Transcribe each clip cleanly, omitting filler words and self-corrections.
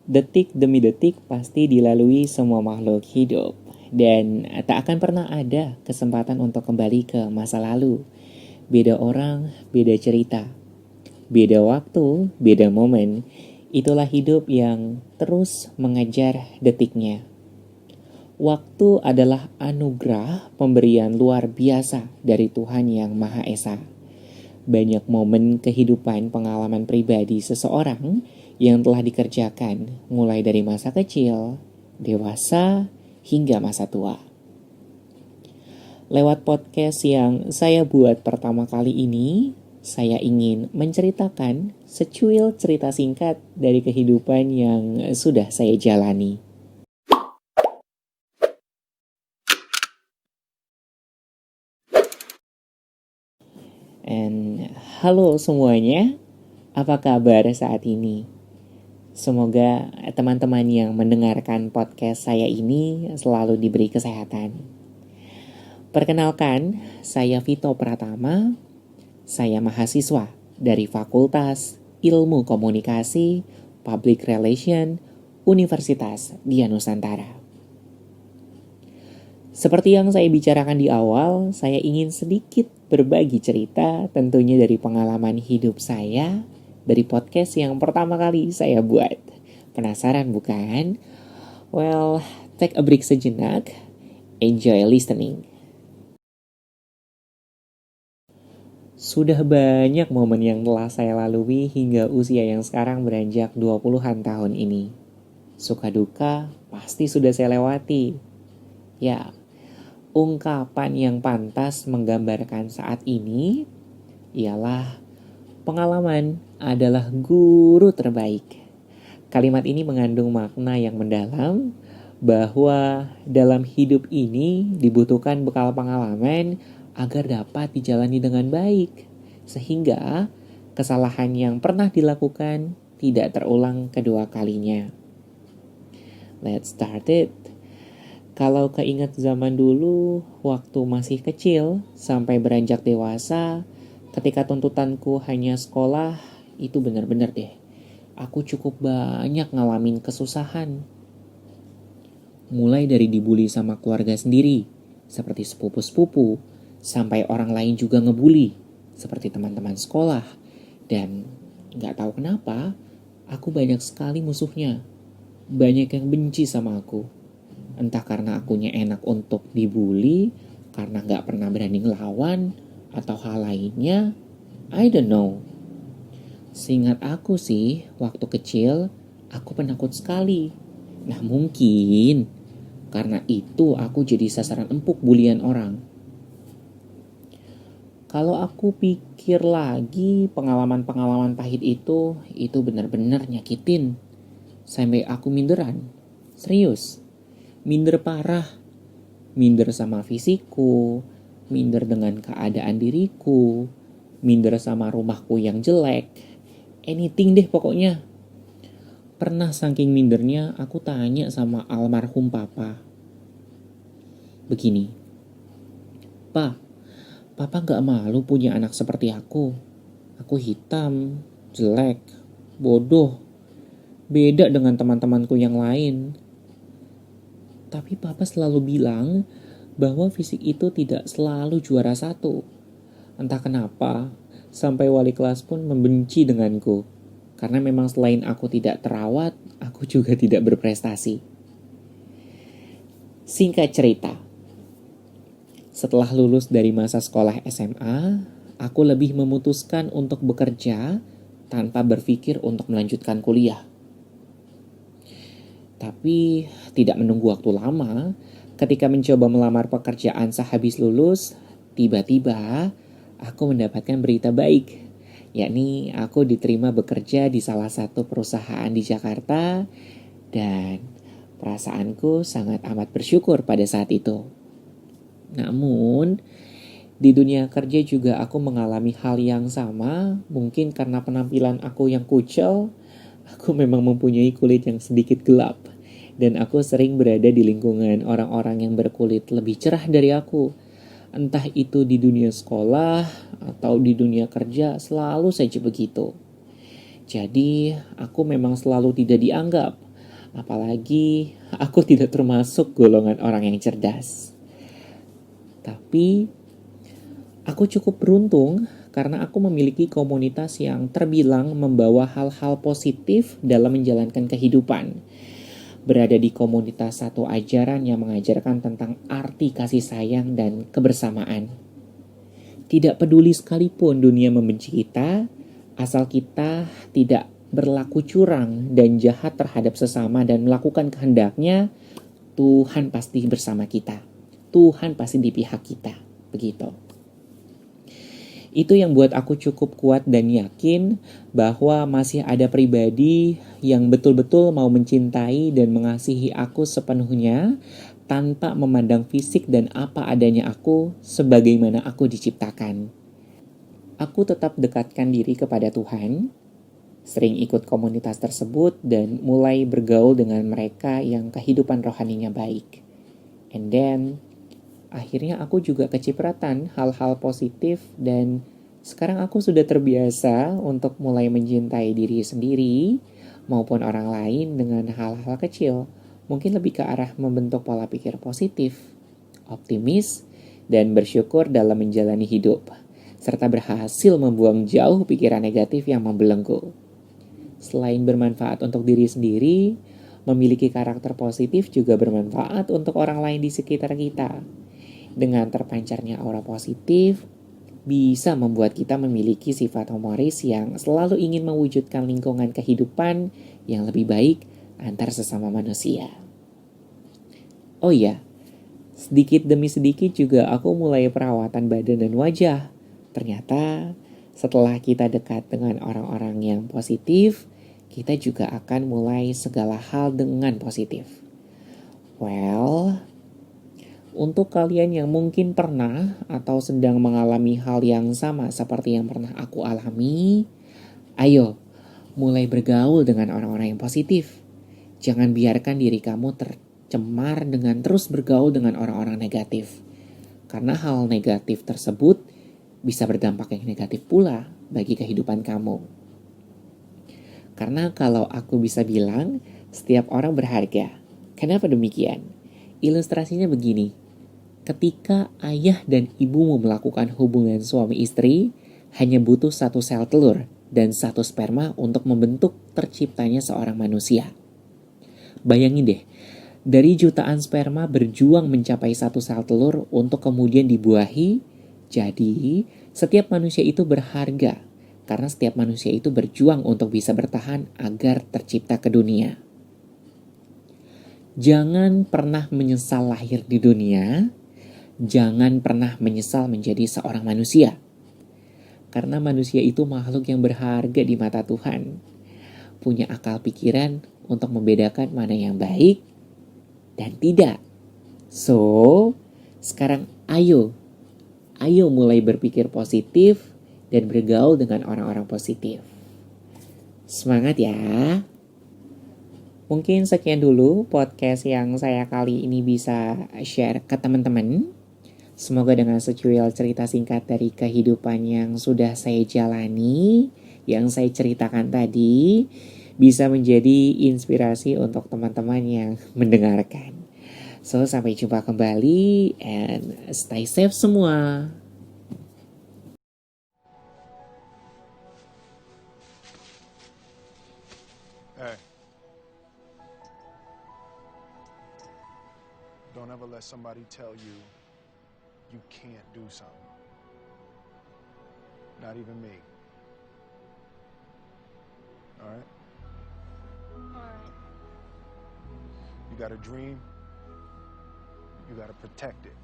Detik demi detik pasti dilalui semua makhluk hidup. Dan tak akan pernah ada kesempatan untuk kembali ke masa lalu. Beda orang, beda cerita. Beda waktu, beda momen. Itulah hidup yang terus mengejar detiknya. Waktu adalah anugerah pemberian luar biasa dari Tuhan Yang Maha Esa. Banyak momen kehidupan pengalaman pribadi seseorang yang telah dikerjakan mulai dari masa kecil, dewasa, hingga masa tua. Lewat podcast yang saya buat pertama kali ini, saya ingin menceritakan secuil cerita singkat dari kehidupan yang sudah saya jalani. And halo semuanya, apa kabar saat ini? Semoga teman-teman yang mendengarkan podcast saya ini selalu diberi kesehatan. Perkenalkan, saya Vito Pratama, saya mahasiswa dari Fakultas Ilmu Komunikasi, Public Relation, Universitas Dian Nusantara. Seperti yang saya bicarakan di awal, saya ingin sedikit berbagi cerita tentunya dari pengalaman hidup saya dari podcast yang pertama kali saya buat. Penasaran bukan? Well, take a break sejenak. Enjoy listening. Sudah banyak momen yang telah saya lalui hingga usia yang sekarang beranjak 20-an tahun ini. Suka duka pasti sudah saya lewati. Ya, ungkapan yang pantas menggambarkan saat ini ialah pengalaman adalah guru terbaik. Kalimat ini mengandung makna yang mendalam bahwa dalam hidup ini dibutuhkan bekal pengalaman agar dapat dijalani dengan baik, sehingga kesalahan yang pernah dilakukan tidak terulang kedua kalinya. Let's start it. Kalau keinget zaman dulu, waktu masih kecil sampai beranjak dewasa, ketika tuntutanku hanya sekolah, itu benar-benar deh. Aku cukup banyak ngalamin kesusahan. Mulai dari dibully sama keluarga sendiri, seperti sepupu-sepupu, sampai orang lain juga ngebully, seperti teman-teman sekolah. Dan gak tahu kenapa, aku banyak sekali musuhnya. Banyak yang benci sama aku. Entah karena akunya enak untuk dibully, karena gak pernah berani ngelawan, atau hal lainnya, I don't know. Seingat aku sih, waktu kecil, aku penakut sekali. Nah mungkin, karena itu aku jadi sasaran empuk bulian orang. Kalau aku pikir lagi, pengalaman-pengalaman pahit itu benar-benar nyakitin. Sampai aku minderan. Serius. Minder parah, minder sama fisikku, minder dengan keadaan diriku, minder sama rumahku yang jelek, anything deh pokoknya. Pernah saking mindernya aku tanya sama almarhum papa. Begini, Papa gak malu punya anak seperti aku? Aku hitam, jelek, bodoh, beda dengan teman-temanku yang lain. Tapi papa selalu bilang bahwa fisik itu tidak selalu juara satu. Entah kenapa, sampai wali kelas pun membenci denganku. Karena memang selain aku tidak terawat, aku juga tidak berprestasi. Singkat cerita, setelah lulus dari masa sekolah SMA, aku lebih memutuskan untuk bekerja tanpa berpikir untuk melanjutkan kuliah. Tapi tidak menunggu waktu lama, ketika mencoba melamar pekerjaan sehabis lulus, tiba-tiba aku mendapatkan berita baik, yakni aku diterima bekerja di salah satu perusahaan di Jakarta, dan perasaanku sangat amat bersyukur pada saat itu. Namun, di dunia kerja juga aku mengalami hal yang sama, mungkin karena penampilan aku yang kucel. Aku memang mempunyai kulit yang sedikit gelap, dan aku sering berada di lingkungan orang-orang yang berkulit lebih cerah dari aku. Entah itu di dunia sekolah atau di dunia kerja, selalu saja begitu. Jadi, aku memang selalu tidak dianggap, Apalagi aku tidak termasuk golongan orang yang cerdas. Tapi aku cukup beruntung karena aku memiliki komunitas yang terbilang membawa hal-hal positif dalam menjalankan kehidupan. Berada di komunitas satu ajaran yang mengajarkan tentang arti kasih sayang dan kebersamaan. Tidak peduli sekalipun dunia membenci kita, asal kita tidak berlaku curang dan jahat terhadap sesama dan melakukan kehendaknya, Tuhan pasti bersama kita. Tuhan pasti di pihak kita. Begitu. Itu yang buat aku cukup kuat dan yakin bahwa masih ada pribadi yang betul-betul mau mencintai dan mengasihi aku sepenuhnya tanpa memandang fisik dan apa adanya aku sebagaimana aku diciptakan. Aku tetap dekatkan diri kepada Tuhan, sering ikut komunitas tersebut dan mulai bergaul dengan mereka yang kehidupan rohaninya baik. And then, akhirnya aku juga kecipratan hal-hal positif dan sekarang aku sudah terbiasa untuk mulai mencintai diri sendiri maupun orang lain dengan hal-hal kecil. Mungkin lebih ke arah membentuk pola pikir positif, optimis, dan bersyukur dalam menjalani hidup, serta berhasil membuang jauh pikiran negatif yang membelenggu. Selain bermanfaat untuk diri sendiri, memiliki karakter positif juga bermanfaat untuk orang lain di sekitar kita. Dengan terpancarnya aura positif, bisa membuat kita memiliki sifat humoris yang selalu ingin mewujudkan lingkungan kehidupan yang lebih baik antar sesama manusia. Oh iya, sedikit demi sedikit juga aku mulai perawatan badan dan wajah. Ternyata setelah kita dekat dengan orang-orang yang positif, kita juga akan mulai segala hal dengan positif. Well, untuk kalian yang mungkin pernah atau sedang mengalami hal yang sama seperti yang pernah aku alami, ayo mulai bergaul dengan orang-orang yang positif. Jangan biarkan diri kamu tercemar dengan terus bergaul dengan orang-orang negatif. Karena hal negatif tersebut bisa berdampak yang negatif pula bagi kehidupan kamu. Karena kalau aku bisa bilang, setiap orang berharga. Kenapa demikian? Ilustrasinya begini. Ketika ayah dan ibumu melakukan hubungan suami istri, hanya butuh satu sel telur dan satu sperma untuk membentuk terciptanya seorang manusia. Bayangin deh, dari jutaan sperma berjuang mencapai satu sel telur untuk kemudian dibuahi. Jadi, setiap manusia itu berharga karena setiap manusia itu berjuang untuk bisa bertahan agar tercipta ke dunia. Jangan pernah menyesal lahir di dunia. Jangan pernah menyesal menjadi seorang manusia. Karena manusia itu makhluk yang berharga di mata Tuhan. Punya akal pikiran untuk membedakan mana yang baik dan tidak. So, sekarang ayo mulai berpikir positif dan bergaul dengan orang-orang positif. Semangat ya. Mungkin sekian dulu podcast yang saya kali ini bisa share ke teman-teman. Semoga dengan secuil cerita singkat dari kehidupan yang sudah saya jalani, yang saya ceritakan tadi, bisa menjadi inspirasi untuk teman-teman yang mendengarkan. So, sampai jumpa kembali and stay safe semua. Hey, don't ever let somebody tell you you can't do something. Not even me. All right? Alright. You got a dream, you got to protect it.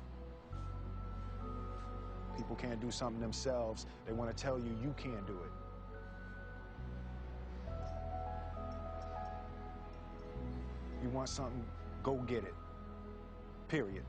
People can't do something themselves. They want to tell you can't do it. You want something, go get it. Period.